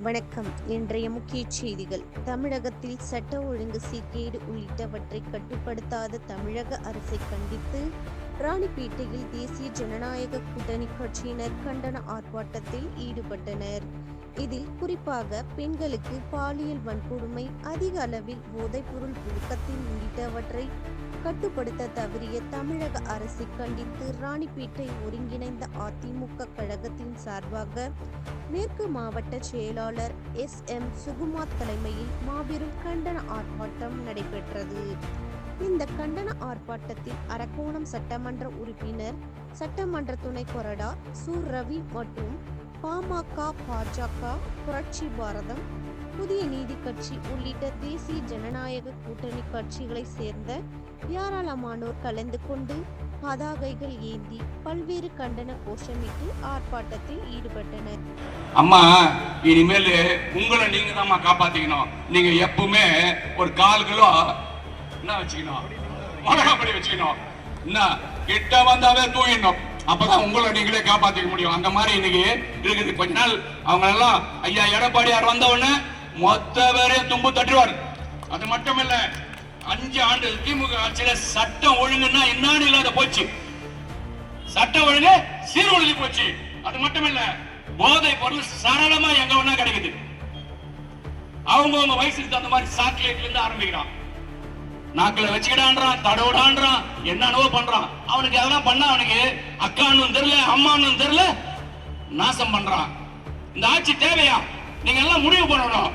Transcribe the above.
வணக்கம். இன்றைய முக்கிய செய்திகள். தமிழகத்தில் சட்ட ஒழுங்கு சீர்கேடு உள்ளிட்டவற்றை கட்டுப்படுத்தாத தமிழக அரசை கண்டித்து ராணிப்பேட்டையில் தேசிய ஜனநாயக கூட்டணி கட்சியினர் கண்டன ஆர்ப்பாட்டத்தில் ஈடுபட்டனர். இதில் குறிப்பாக பெண்களுக்கு பாலியல் வன்கொடுமை, அதிக அளவில் போதைப்பொருள் புழக்கத்தில் உள்ளிட்டவற்றை கட்டுப்படுத்த தவறிய தமிழக அரசை கண்டித்து ராணிப்பேட்டை ஒருங்கிணைந்த அதிமுக கழகத்தின் சார்பாக மேற்கு மாவட்ட செயலாளர் SM சுகுமார் தலைமையில் மாபெரும் கண்டன ஆர்ப்பாட்டம் நடைபெற்றது. இந்த கண்டன ஆர்ப்பாட்டத்தில் அரக்கோணம் சட்டமன்ற உறுப்பினர், சட்டமன்ற துணை கொறடா சு. ரவி மற்றும் பாமக, பாஜக, புரட்சி பாரதம், புதிய நீதி கட்சி உள்ளிட்ட தேசிய ஜனநாயக கூட்டணி கட்சிகளை சேர்ந்த ஏராளமானோர் கலந்து கொண்டு பதாகைகள் ஏந்தி பல்வேறு கண்டன கோஷமிட்டு ஆர்ப்பாட்டத்தில் ஈடுபட்டனர். அம்மா, இனிமேல் உங்களை நீங்க தான் காப்பாத்திக்கணும். நீங்க எப்பவுமே ஒரு 4 கிலோ என்ன வச்சுக்கணும், மிளகாப்பொடி வச்சுக்கணும். என்ன கிட்ட வந்தாவே தூங்கிடணும். அப்பதான் உங்களை நீங்களே காப்பாத்திக்க முடியும். அந்த மாதிரி இன்னைக்கு இருக்குது. கொஞ்ச நாள் அவங்க எல்லாம் ஐயா எடப்பாடியார் வந்த உடனே மொத்த பேரையும் தும்பு தட்டுவார். அது மட்டும் இல்ல, 5 ஆண்டு திமுக ஆட்சியில சட்டம் ஒழுங்குன்னா என்னன்னு இல்லாத போச்சு. சட்டம் ஒழுங்கு சீர்குலைஞ்சு போச்சு. அது மட்டும் இல்ல, போதை பொருள் சரளமா எங்க வேணா கிடைக்குது. அவங்க வயசுக்கு தகுந்த மாதிரி சாக்லேட்ல இருந்து ஆரம்பிக்கிறான். நாக்கில வச்சுக்கிடான்றான், தடவுடான்றான், என்னென்னவோ பண்றான். அவனுக்கு அதெல்லாம் பண்ணா அவனுக்கு அக்கான்னு தெரியல, அம்மான்னு தெரியல, நாசம் பண்றான். இந்த ஆட்சி தேவையா? நீங்க எல்லாம் முடிவு பண்ணணும்.